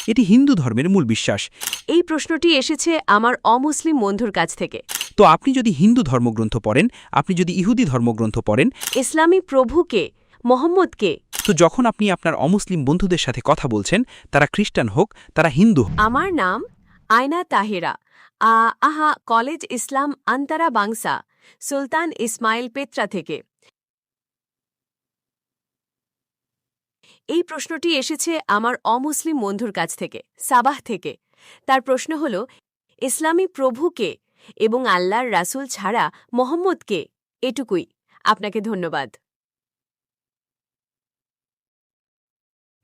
এটি হিন্দু ধর্মের মূল বিশ্বাস। এই প্রশ্নটি এসেছে আমার অমুসলিম বন্ধুর কাছ থেকে। তো আপনি যদি হিন্দু ধর্মগ্রন্থ পড়েন, আপনি যদি ইহুদি ধর্মগ্রন্থ পড়েন, ইসলামী প্রভুকে, মোহাম্মদকে, তো যখন আপনি আপনার অমুসলিম বন্ধুদের সাথে কথা বলছেন, তারা খ্রিস্টান হোক, তারা হিন্দু হোক, আমার নাম আয়না তাহেরা, আহা কলেজ ইসলাম আন্তরা বাংসা, সুলতান ইসমাইল পেত্রা থেকে। এই প্রশ্নটি এসেছে আমার অমুসলিম বন্ধুর কাছ থেকে, সাবাহ থেকে। তার প্রশ্ন হল, ইসলামী প্রভুকে এবং আল্লাহর রাসূল ছাড়া মোহাম্মদকে। এটুকুই। আপনাকে ধন্যবাদ।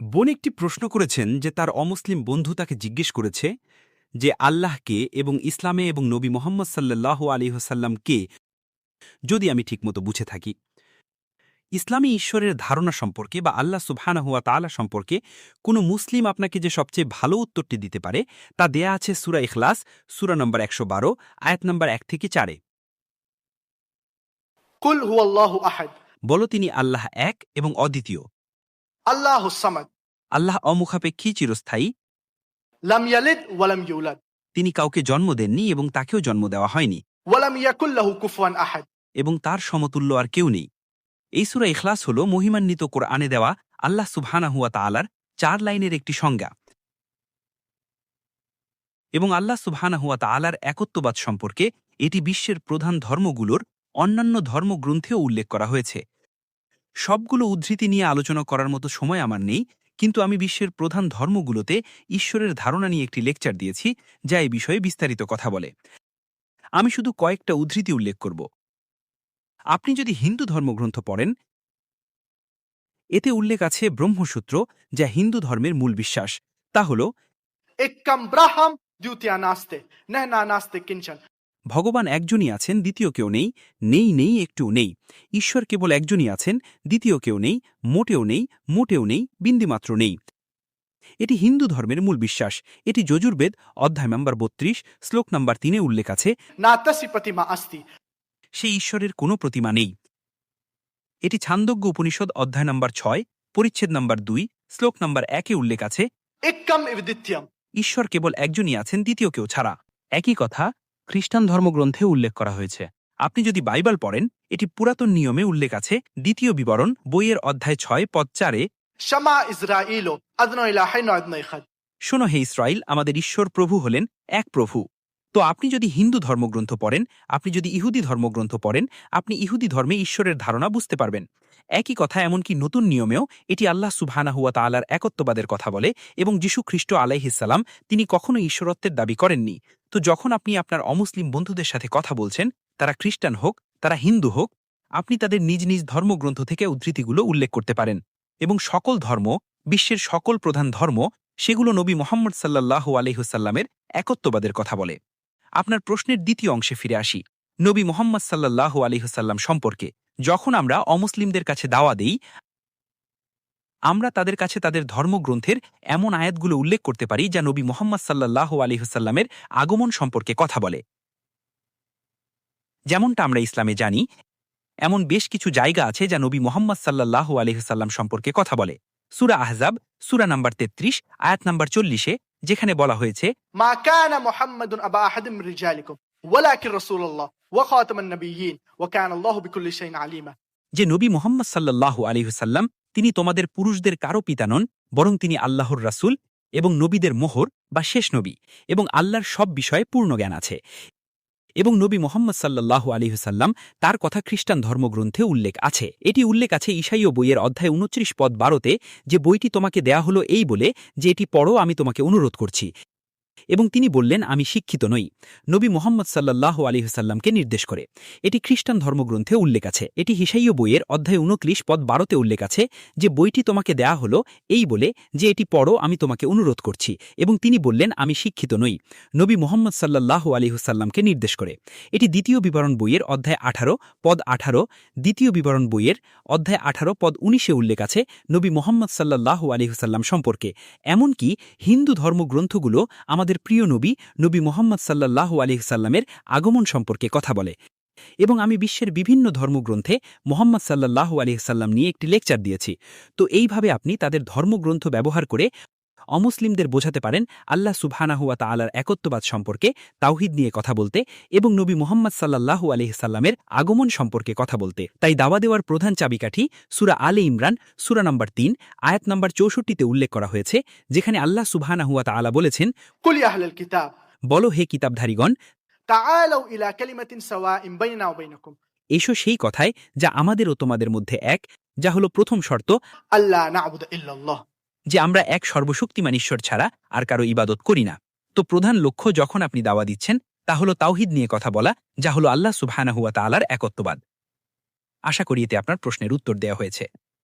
বোন একটি প্রশ্ন করেছেন যে তার অমুসলিম বন্ধু তাকে জিজ্ঞেস করেছে যে আল্লাহকে এবং ইসলামে এবং নবী মোহাম্মদ সাল্লাল্লাহু আলাইহি ওয়াসাল্লাম কে, যদি আমি ঠিকমতো বুঝে থাকি। ইসলামী ঈশ্বরের ধারণা সম্পর্কে বা আল্লাহ সুবহানাহু ওয়া তাআলা সম্পর্কে কোনো মুসলিম আপনাকে যে সবচেয়ে ভালো উত্তরটি দিতে পারে তা দেয়া আছে সূরা ইখলাস, সূরা নম্বর ১১২, আয়াত নম্বর ১ থেকে ৪-এ। কুল হুয়াল্লাহু আহাদ, বলো তিনি আল্লাহ এক এবং অদ্বিতীয়। আল্লাহুস সামাদ, আল্লাহ অমুখাপেক্ষী, চিরস্থায়ী। লাম ইয়ালিদ ওয়া লাম ইউলাদ, তিনি কাউকে জন্ম দেননি এবং তাকেও জন্ম দেওয়া হয়নি, ওয়া লাম ইয়াকুল লাহু কুফুয়ান আহাদ। এবং তার সমতুল্য আর কেউ নেই। এই সূরা ইখলাস হল মহিমান্বিত কোরআনে দেওয়া আল্লাহ সুবহানাহু ওয়া তাআলার ৪ লাইনের একটি সংজ্ঞা, এবং আল্লাহ সুবহানাহু ওয়া তাআলার একত্ববাদ সম্পর্কে এটি বিশ্বের প্রধান ধর্মগুলোর অন্যান্য ধর্মগ্রন্থেও উল্লেখ করা হয়েছে। সবগুলো উদ্ধৃতি নিয়ে আলোচনা করার মতো সময় আমার নেই, কিন্তু আমি বিশ্বের প্রধান ধর্মগুলোতে ঈশ্বরের ধারণা নিয়ে একটি লেকচার দিয়েছি যা এই বিষয়ে বিস্তারিত কথা বলে। আমি শুধু কয়েকটা উদ্ধৃতি উল্লেখ করব। আপনি যদি হিন্দু ধর্মগ্রন্থ পড়েন, এতে উল্লেখ আছে ব্রহ্মসূত্র, যা হিন্দু ধর্মের মূল বিশ্বাস। তা হল এক্কাম ব্রাহাম দ্বিতীয়া নাস্তে, নেহনা নাস্তে কিঞ্চন। ভগবান একজনই আছেন, দ্বিতীয় কেউ নেই, নেই নেই একটুও নেই। ঈশ্বর কেবল একজনই আছেন, দ্বিতীয় কেউ নেই, মোটেও নেই, মোটেও নেই, বিন্দুমাত্র নেই। এটি হিন্দু ধর্মের মূল বিশ্বাস। এটি যজুর্বেদ অধ্যায় নম্বর ৩২, শ্লোক নম্বর ৩-এ উল্লেখ আছে, নাতাসি প্রতিমা আস্তি। সেই ঈশ্বরের কোনো প্রতিমা নেই। এটি ছান্দোগ্য উপনিষদ অধ্যায় নম্বর ৬, পরিচ্ছেদ নম্বর ২, শ্লোক নম্বর ১-এ উল্লেখ আছে, এক্কাম ইব দ্বিতীয়ম। ঈশ্বর কেবল একজনই আছেন, দ্বিতীয় কেউ ছাড়া। একই কথা খ্রিস্টান ধর্মগ্রন্থে উল্লেখ করা হয়েছে। আপনি যদি বাইবেল পড়েন, এটি পুরাতন নিয়মে উল্লেখ আছে। দ্বিতীয় বিবরণ বইয়ের অধ্যায় ৬, পদ ৪-এ, শামা ইসরাঈল আদনা ইলাহাইন আদনা ইখাদ। শোনো হে ইসরাইল, আমাদের ঈশ্বর প্রভু হলেন এক প্রভু। তো আপনি যদি হিন্দু ধর্মগ্রন্থ পড়েন, আপনি যদি ইহুদি ধর্মগ্রন্থ পড়েন, আপনি ইহুদি ধর্মে ঈশ্বরের ধারণা বুঝতে পারবেন। একই কথা এমনকি নতুন নিয়মেও এটি আল্লাহ সুবহানাহু ওয়া তাআলার একত্ববাদের কথা বলে, এবং যীশু খ্রিস্ট আলাইহিসসালাম তিনি কখনো ঈশ্বরত্বের দাবি করেননি। তো যখন আপনি আপনার অমুসলিম বন্ধুদের সাথে কথা বলছেন, তারা খ্রিস্টান হোক, তারা হিন্দু হোক, আপনি তাদের নিজ নিজ ধর্মগ্রন্থ থেকে উদ্ধৃতিগুলো উল্লেখ করতে পারেন। এবং সকল ধর্ম, বিশ্বের সকল প্রধান ধর্ম, সেগুলো নবী মুহাম্মদ সাল্লাল্লাহু আলাইহি ওয়াসাল্লামের একত্ববাদের কথা বলে। আপনার প্রশ্নের দ্বিতীয় অংশে ফিরে আসি, নবী মুহাম্মদ সাল্লাল্লাহু আলাইহি ওয়াসাল্লাম সম্পর্কে। যখন আমরা অমুসলিমদের কাছে দাওয়া দেই, আমরা তাদের কাছে তাদের ধর্মগ্রন্থের এমন আয়াতগুলো উল্লেখ করতে পারি যা নবী মুহাম্মদ সাল্লাল্লাহু আলাইহি ওয়াসাল্লামের আগমন সম্পর্কে কথা বলে। যেমনটা আমরা ইসলামে জানি, এমন বেশ কিছু জায়গা আছে যা নবী মুহাম্মদ সাল্লাল্লাহু আলাইহি ওয়াসাল্লাম সম্পর্কে কথা বলে। সূরা আহজাব, সূরা নম্বর ৩৩, আয়াত নম্বর ৪০-এ, যেখানে বলা হয়েছে, মা কানা মুহাম্মাদুন আবা আহাদিম মিন রিজালিকুম ওয়ালাকিন রাসূলুল্লাহ ওয়া খাতামান নাবিয়্যিন ওয়া কানা আল্লাহু বিকুল্লি শাইইন আলিমা। যে নবী মুহাম্মদ সাল্লাল্লাহু আলাইহি ওয়াসাল্লাম তিনি তোমাদের পুরুষদের কারো পিতা নন, বরং তিনি আল্লাহর রাসূল এবং নবীদের মোহর বা শেষ নবী, এবং আল্লাহর সব বিষয়ে পূর্ণ জ্ঞান আছে। এবং নবী মুহাম্মদ সাল্লাল্লাহু আলাইহি ওয়াসাল্লাম তার কথা খ্রিস্টান ধর্মগ্রন্থে উল্লেখ আছে। এটি উল্লেখ আছে ঈশাইয় বইয়ের অধ্যায় ২৯, পদ ১২-তে, যে বইটি তোমাকে দেয়া হলো এই বলে যে এটি পড়ো, আমি তোমাকে অনুরোধ করছি। এবং তিনি বললেন, আমি শিক্ষিত নই। নবী মুহাম্মদ সাল্লাল্লাহু আলাইহি ওয়াসাল্লামকে নির্দেশ করে। এটি খ্রিস্টান ধর্মগ্রন্থে উল্লেখ আছে। এটি ঈশাইয় বইয়ের অধ্যায় ২৯, পদ ১২-তে উল্লেখ আছে, যে বইটি তোমাকে দেয়া হলো এই বলে যে এটি পড়ো, আমি তোমাকে অনুরোধ করছি। এবং তিনি বললেন, আমি শিক্ষিত নই। নবী মুহাম্মদ সাল্লাল্লাহু আলাইহি ওয়াসাল্লামকে নির্দেশ করে। এটি দ্বিতীয় বিবরণ বইয়ের অধ্যায় ১৮, পদ ১৮, দ্বিতীয় বিবরণ বইয়ের অধ্যায় ১৮, পদ ১৯-এ উল্লেখ আছে নবী মুহাম্মদ সাল্লাল্লাহু আলাইহি ওয়াসাল্লাম সম্পর্কে। এমনকি হিন্দু ধর্মগ্রন্থগুলো আমাদের প্রিয় নবী নবী মুহাম্মদ সাল্লাল্লাহু আলাইহি ওয়াসাল্লামের আগমন সম্পর্কে কথা বলে। এবং আমি বিশ্বের বিভিন্ন ধর্মগ্রন্থে মুহাম্মদ সাল্লাল্লাহু আলাইহি ওয়াসাল্লাম নিয়ে একটি লেকচার দিয়েছি। তো এইভাবে আপনি তাদের ধর্মগ্রন্থ ব্যবহার করে অমুসলিমদের বোঝাতে পারেন আল্লাহ সুবহানাহু ওয়া তাআলার একত্ববাদ সম্পর্কে, তাওহিদ নিয়ে কথা বলতে এবং নবী মুহাম্মদ সাল্লাল্লাহু আলাইহি সাল্লামের আগমন সম্পর্কে কথা বলতে। তাই দাওয়া দেওয়ার প্রধান চাবিকাঠি সূরা আলে ইমরান সূরা নম্বর ৩ আয়াত নম্বর ৬৪তে উল্লেখ করা হয়েছে, যেখানে আল্লাহ সুবহানাহু ওয়া তাআলা বলেছেন, قل يا أهل الكتاب বলো হে কিতাবধারীগণ, تعالوا إلى كلمة سواء بيننا وبينكم এসো সেই কথায় যা আমাদের ও তোমাদের মধ্যে এক, যা হলো প্রথম শর্ত, ألا نعبد إلا الله যে আমরা এক সর্বশক্তিমান ঈশ্বর ছাড়া আর কারো ইবাদত করি না। তো প্রধান লক্ষ্য যখন আপনি দাওয়া দিচ্ছেন তা হলো তাওহিদ নিয়ে কথা বলা, যা হলো আল্লাহ সুবহানাহু ওয়া তাআলার একত্ববাদ। আশা করি এতে আপনার প্রশ্নের উত্তর দেওয়া হয়েছে।